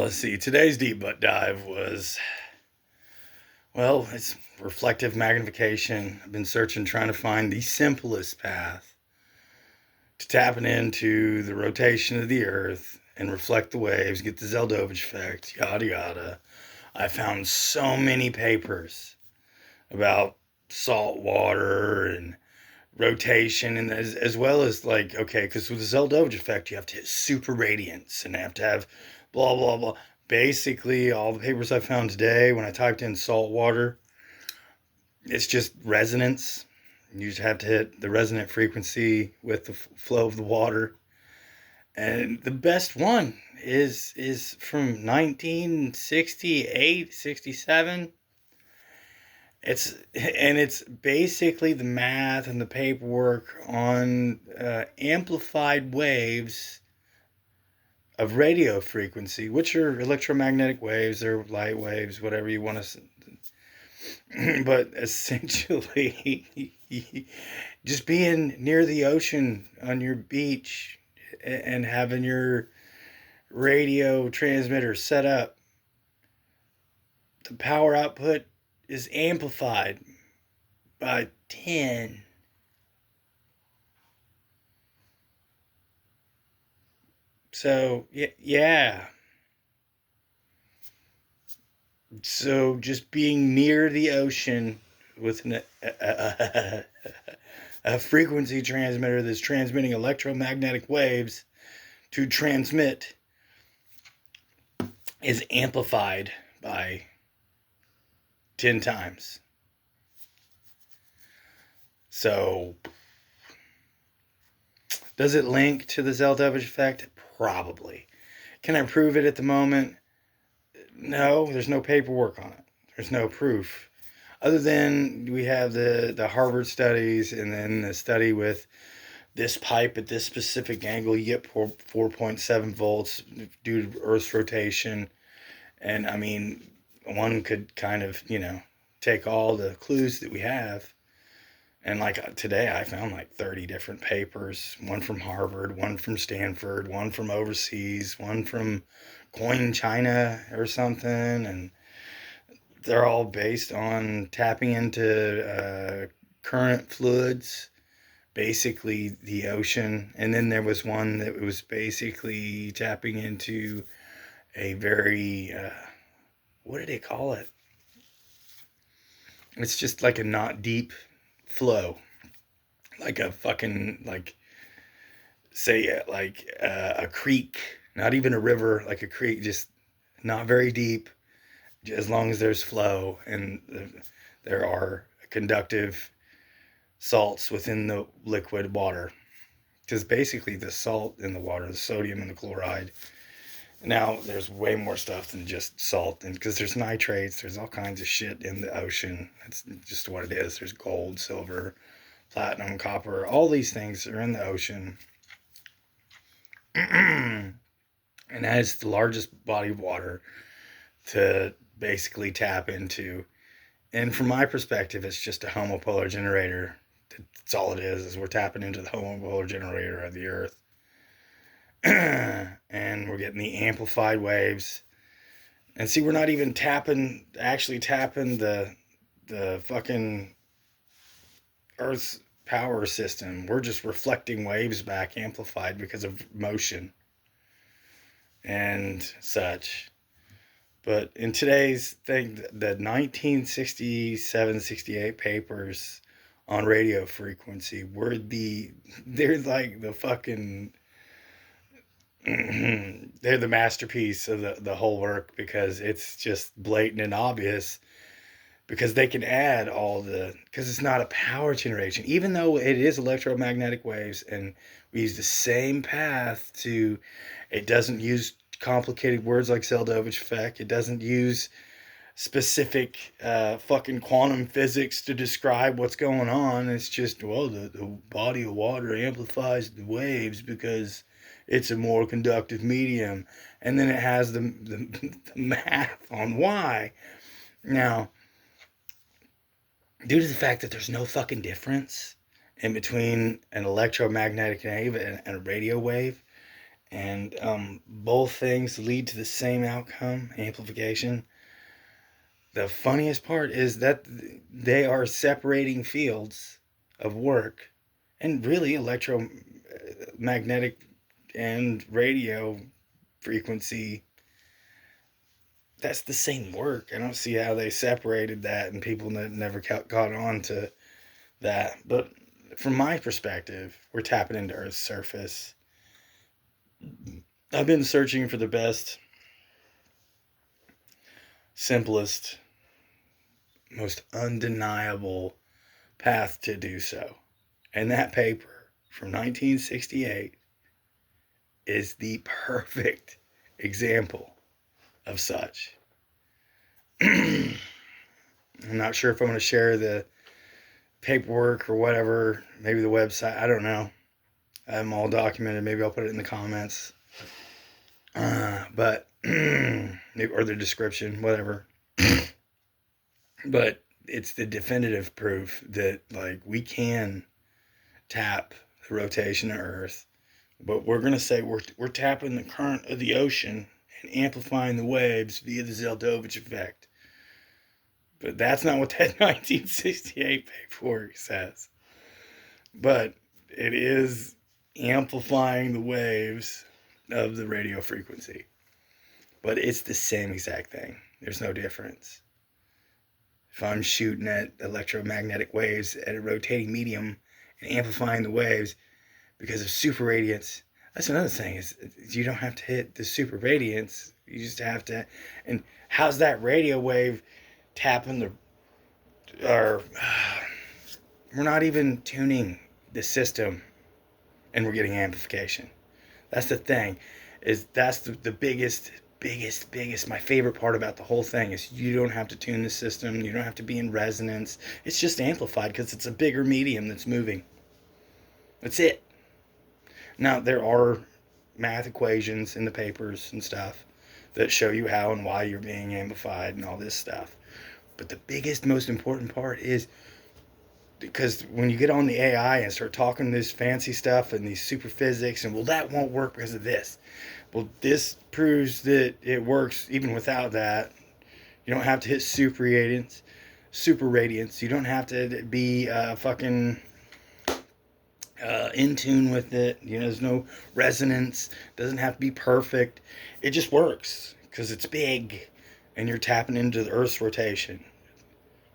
Let's see. Today's deep dive was, well, it's reflective magnification. I've been searching, trying to find the simplest path to tapping into the rotation of the Earth and reflect the waves, get the Zeldovich effect, yada yada. I found so many papers about saltwater and rotation, and as well as like, okay, because with the Zeldovich effect, you have to hit super radiance and have to have blah blah blah. Basically, all the papers I found today, when I typed in saltwater, it's just resonance. You just have to hit the resonant frequency with the flow of the water. And the best one is from 1968, 67. It's basically the math and the paperwork on amplified waves of radio frequency, which are electromagnetic waves or light waves, whatever you want to. But essentially, just being near the ocean on your beach and having your radio transmitter set up, the power output is amplified by 10. So, yeah. So, just being near the ocean with a frequency transmitter that's transmitting electromagnetic waves to transmit is amplified by 10 times. So, does it link to the Zeldovich effect? Probably. Can I prove it at the moment? No, there's no paperwork on it. There's no proof. Other than we have the Harvard studies and then the study with this pipe at this specific angle, you get 4.7 volts due to Earth's rotation. And I mean, one could kind of, take all the clues that we have. And like today, I found like 30 different papers, one from Harvard, one from Stanford, one from overseas, one from Coin China or something. And they're all based on tapping into current fluids, basically the ocean. And then there was one that was basically tapping into a very, what did they call it? It's just like a not deep flow, like a fucking, like, say, like a creek, not even a river, like a creek, just not very deep, as long as there's flow and there are conductive salts within the liquid water. Because basically the salt in the water, the sodium and the chloride. Now there's way more stuff than just salt, and because there's nitrates, there's all kinds of shit in the ocean. That's just what it is. There's gold, silver, platinum, copper, all these things are in the ocean. And that is the largest body of water to basically tap into. And from my perspective, it's just a homopolar generator. That's all it is we're tapping into the homopolar generator of the Earth. And we're getting the amplified waves. And see, we're not even actually tapping the fucking Earth's power system. We're just reflecting waves back amplified because of motion and such. But in today's thing, the 1967-68 papers on radio frequency they're like the fucking, they're the masterpiece of the whole work, because it's just blatant and obvious, because they can add because it's not a power generation, even though it is electromagnetic waves, and we use the same path it doesn't use complicated words like Zeldovich effect. It doesn't use specific fucking quantum physics to describe what's going on. It's just, well, the body of water amplifies the waves because it's a more conductive medium. And then it has the math on why. Now, due to the fact that there's no fucking difference in between an electromagnetic wave and a radio wave, And both things lead to the same outcome, amplification. The funniest part is that they are separating fields of work, and really electromagnetic and radio frequency, that's the same work. I don't see how they separated that and people never caught on to that. But from my perspective, we're tapping into Earth's surface. I've been searching for the best, simplest, most undeniable path to do so. And that paper from 1968 is the perfect example of such. I'm not sure if I'm going to share the paperwork or whatever, maybe the website, I don't know. I have them all documented. Maybe I'll put it in the comments. But or the description, whatever. But it's the definitive proof that, like, we can tap the rotation of Earth, but we're going to say we're tapping the current of the ocean and amplifying the waves via the Zeldovich effect. But that's not what that 1968 paperwork says. But it is amplifying the waves of the radio frequency. But it's the same exact thing. There's no difference. If I'm shooting at electromagnetic waves at a rotating medium and amplifying the waves because of super radiance, that's another thing, is you don't have to hit the super radiance. You just have to. And how's that radio wave tapping we're not even tuning the system and we're getting amplification. That's the thing, is that's the biggest, my favorite part about the whole thing is you don't have to tune the system. You don't have to be in resonance. It's just amplified because it's a bigger medium that's moving. That's it. Now, there are math equations in the papers and stuff that show you how and why you're being amplified and all this stuff. But the biggest, most important part is, because when you get on the AI and start talking this fancy stuff and these super physics and, well, that won't work because of this. Well, this proves that it works even without that. You don't have to hit super radiance. You don't have to be fucking in tune with it. You know, there's no resonance. It doesn't have to be perfect. It just works because it's big and you're tapping into the Earth's rotation.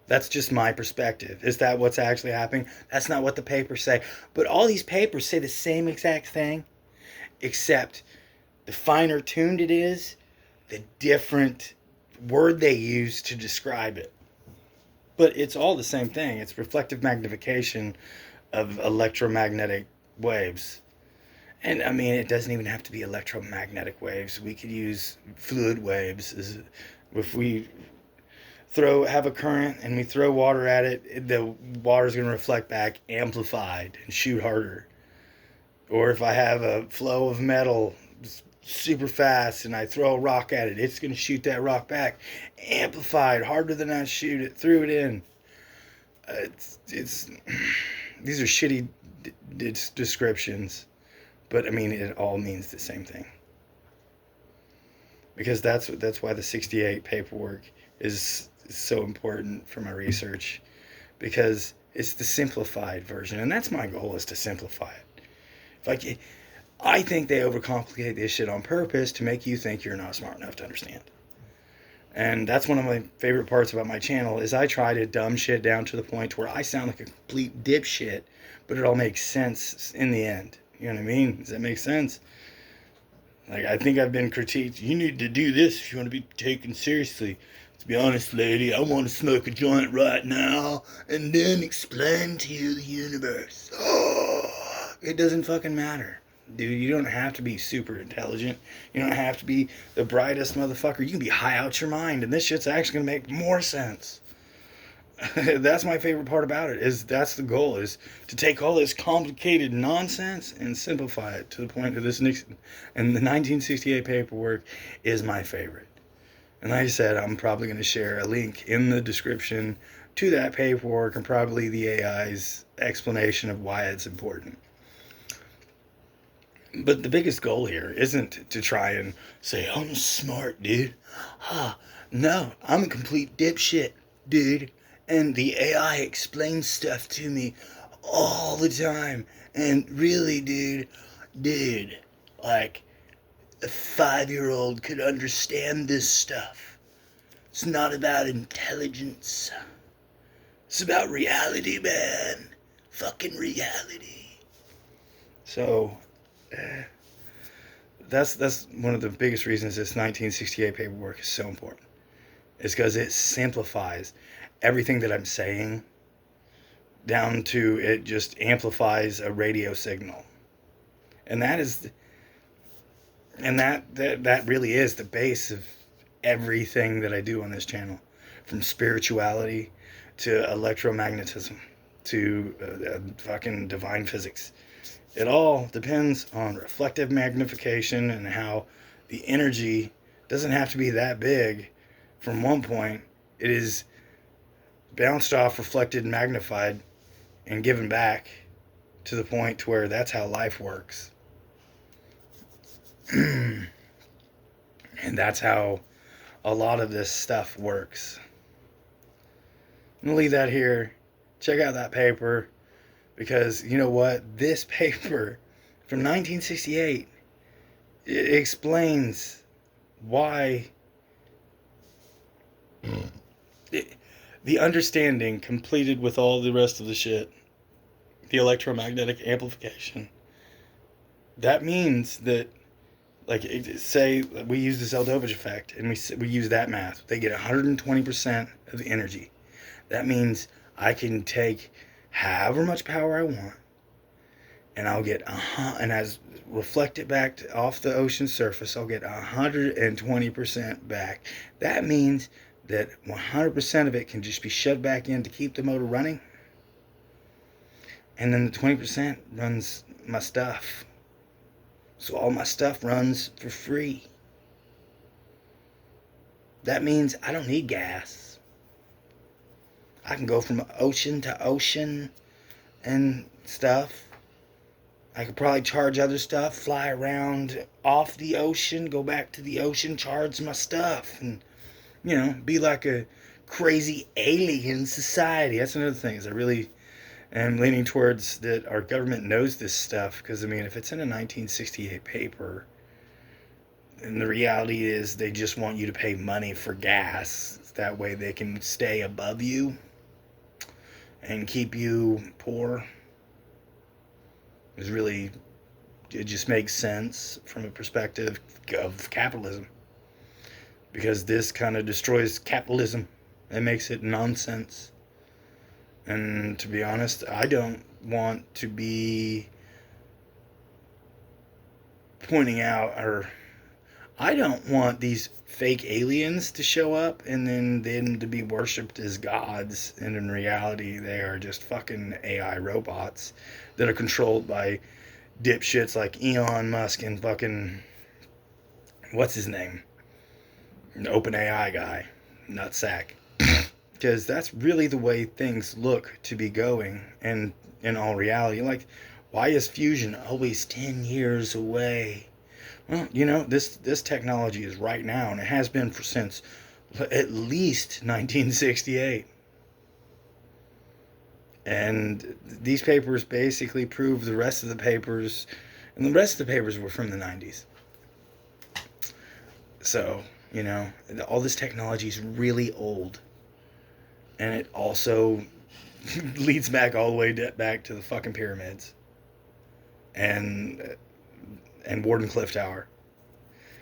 That's just my perspective. Is that what's actually happening? That's not what the papers say. But all these papers say the same exact thing, except the finer tuned it is, the different word they use to describe it. But it's all the same thing. It's reflective magnification of electromagnetic waves. And I mean, it doesn't even have to be electromagnetic waves. We could use fluid waves. If we have a current and we throw water at it, the water's going to reflect back amplified and shoot harder. Or if I have a flow of metal super fast and I throw a rock at it, it's going to shoot that rock back amplified harder than I threw it in. It's these are shitty descriptions, but I mean, it all means the same thing. Because that's why the 68 paperwork is so important for my research, because it's the simplified version, and that's my goal, is to simplify it. I think they overcomplicate this shit on purpose to make you think you're not smart enough to understand. And that's one of my favorite parts about my channel, is I try to dumb shit down to the point where I sound like a complete dipshit, but it all makes sense in the end. You know what I mean? Does that make sense? Like, I think I've been critiqued. You need to do this if you want to be taken seriously. To be honest, lady, I want to smoke a joint right now and then explain to you the universe. Oh, it doesn't fucking matter. Dude, you don't have to be super intelligent. You don't have to be the brightest motherfucker. You can be high out your mind, and this shit's actually going to make more sense. That's my favorite part about it, is that's the goal, is to take all this complicated nonsense and simplify it to the point of this Nixon. And the 1968 paperwork is my favorite. And like I said, I'm probably going to share a link in the description to that paperwork and probably the AI's explanation of why it's important. But the biggest goal here isn't to try and say, I'm smart, dude. No, I'm a complete dipshit, dude. And the AI explains stuff to me all the time. And really, dude, like, a 5-year-old could understand this stuff. It's not about intelligence. It's about reality, man. Fucking reality. So, that's one of the biggest reasons this 1968 paperwork is so important. It's because it simplifies everything that I'm saying down to it just amplifies a radio signal. And that really is the base of everything that I do on this channel, from spirituality to electromagnetism to fucking divine physics. It all depends on reflective magnification and how the energy doesn't have to be that big from one point. It is bounced off, reflected, magnified, and given back to the point to where that's how life works. And that's how a lot of this stuff works. I'm going to leave that here. Check out that paper, because you know what? This paper from 1968, it explains why the understanding completed with all the rest of the shit, the electromagnetic amplification, that means that, like, say we use the Zeldovich effect and we use that math, they get 120% of the energy. That means I can take however much power I want, and I'll get and as reflect it back off the ocean surface, I'll get 120% back. That means that 100% of it can just be shoved back in to keep the motor running, and then the 20% runs my stuff. So all my stuff runs for free. That means I don't need gas. I can go from ocean to ocean and stuff. I could probably charge other stuff, fly around off the ocean, go back to the ocean, charge my stuff, and, you know, be like a crazy alien society. That's another thing, is I really am leaning towards that our government knows this stuff, because, I mean, if it's in a 1968 paper, and the reality is they just want you to pay money for gas, that way they can stay above you and keep you poor. It just makes sense from a perspective of capitalism, because this kind of destroys capitalism. It makes it nonsense. And to be honest, I don't want to be pointing out, or I don't want these fake aliens to show up and then to be worshipped as gods, and in reality they are just fucking AI robots that are controlled by dipshits like Elon Musk and fucking, what's his name, an OpenAI guy, nutsack. Because that's really the way things look to be going, and in all reality, like, why is fusion always 10 years away? Well, you know, this technology is right now, and it has been since at least 1968. And these papers basically prove the rest of the papers, and the rest of the papers were from the 90s. So, you know, all this technology is really old. And it also leads back all the way back to the fucking pyramids and Wardenclyffe Tower.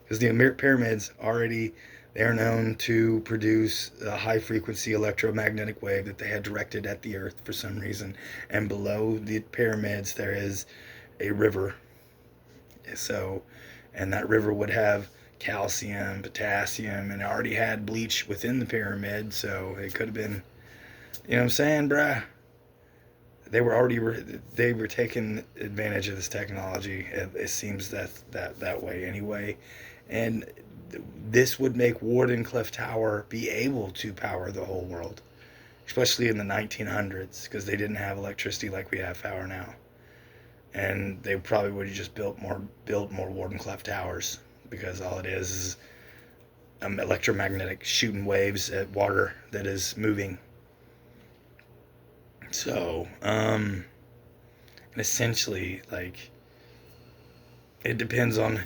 Because the pyramids already, they're known to produce a high-frequency electromagnetic wave that they had directed at the Earth for some reason. And below the pyramids, there is a river. So, and that river would have calcium, potassium, and it already had bleach within the pyramid. So it could have been, you know what I'm saying, bruh? They were taking advantage of this technology. It seems that way anyway. And this would make Wardenclyffe Tower be able to power the whole world, especially in the 1900s, because they didn't have electricity like we have power now. and they probably would have just built more Wardenclyffe towers, because all it is electromagnetic shooting waves at water that is moving. So, essentially, like, it depends on,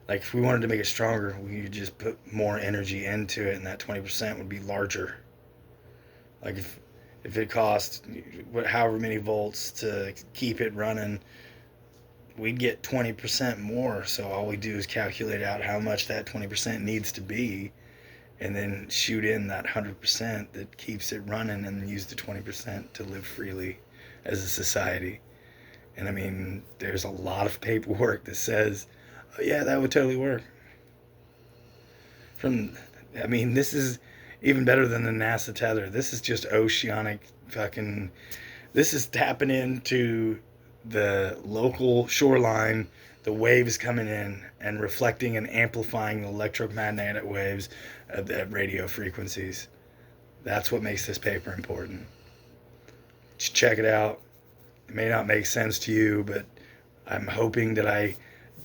like, if we wanted to make it stronger, we could just put more energy into it, and that 20% would be larger. Like, if it cost however many volts to keep it running, we'd get 20% more. So all we do is calculate out how much that 20% needs to be, and then shoot in that 100% that keeps it running, and use the 20% to live freely as a society. And I mean, there's a lot of paperwork that says, oh yeah, that would totally work. I mean, this is even better than the NASA tether. This is just oceanic fucking, this is tapping into the local shoreline, the waves coming in and reflecting and amplifying the electromagnetic waves at radio frequencies. That's what makes this paper important. Just check it out. It may not make sense to you, but I'm hoping that I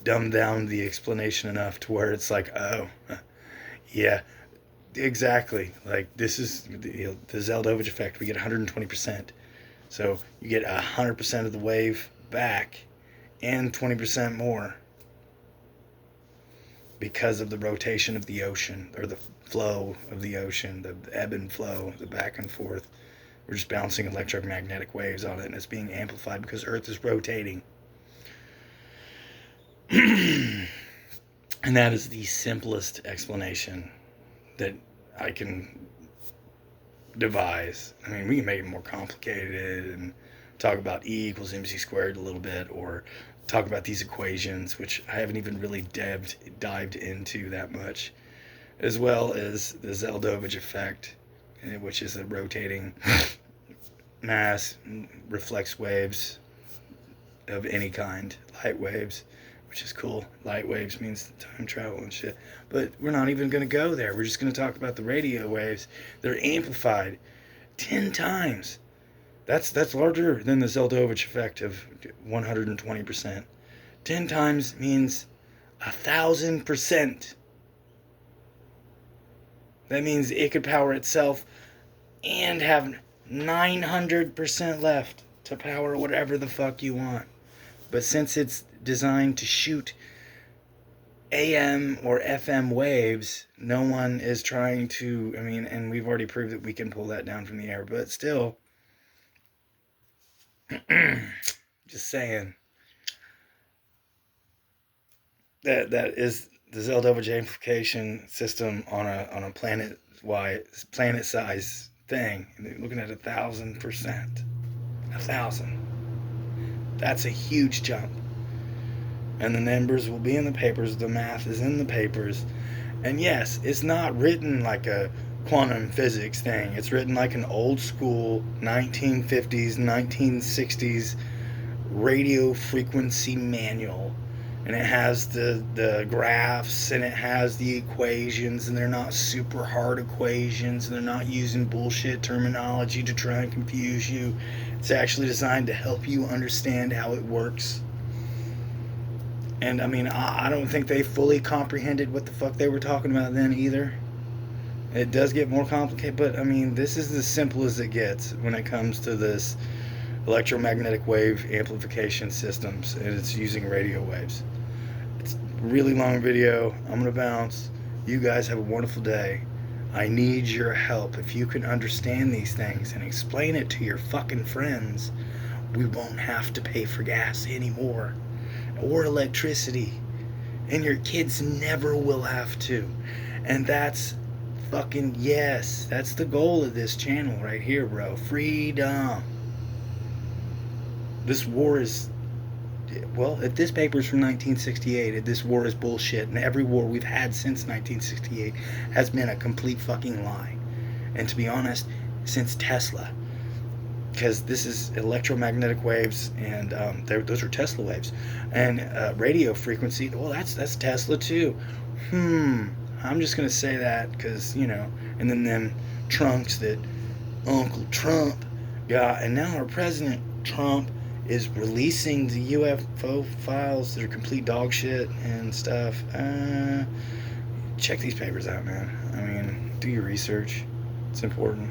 dumbed down the explanation enough to where it's like, oh, yeah, exactly. Like, this is the Zeldovich effect. We get 120%. So you get 100% of the wave back and 20% more because of the rotation of the ocean, or the flow of the ocean, the ebb and flow, the back and forth. We're just bouncing electromagnetic waves on it, and it's being amplified because Earth is rotating. And that is the simplest explanation that I can devise. I mean, we can make it more complicated and talk about E equals mc squared a little bit, or talk about these equations, which I haven't even really dived into that much, as well as the Zeldovich effect, which is a rotating mass reflects waves of any kind, light waves, which is cool. Light waves means time travel and shit. But we're not even going to go there. We're just going to talk about the radio waves. They're amplified 10 times. That's larger than the Zeldovich effect of 120%. 10 times means 1,000%. That means it could power itself and have 900% left to power whatever the fuck you want. But since it's designed to shoot AM or FM waves, no one is trying to, I mean, and we've already proved that we can pull that down from the air, but still, just saying, that is the Zeldovich amplification system on a planet size thing. And they're looking at 1,000%. 1,000. That's a huge jump. And the numbers will be in the papers. The math is in the papers. And yes, it's not written like a quantum physics thing. It's written like an old school 1950s, 1960s radio frequency manual. And it has the graphs, and it has the equations, and they're not super hard equations, and they're not using bullshit terminology to try and confuse you. It's actually designed to help you understand how it works. And I mean, I don't think they fully comprehended what the fuck they were talking about then either. It does get more complicated, but I mean, this is as simple as it gets when it comes to this electromagnetic wave amplification systems, and it's using radio waves. It's a really long video. I'm gonna bounce. You guys have a wonderful day. I need your help. If you can understand these things and explain it to your fucking friends, we won't have to pay for gas anymore, or electricity, and your kids never will have to. And that's fucking, yes, that's the goal of this channel right here, bro. Freedom. This war is, well, if this paper is from 1968, this war is bullshit, and every war we've had since 1968 has been a complete fucking lie. And to be honest, since Tesla, because this is electromagnetic waves, and those are Tesla waves, and radio frequency, well, that's Tesla too. I'm just gonna say that because, you know, and then them trunks that Uncle Trump got, and now our President Trump is releasing the UFO files that are complete dog shit and stuff. Check these papers out, man. I mean, do your research. It's important.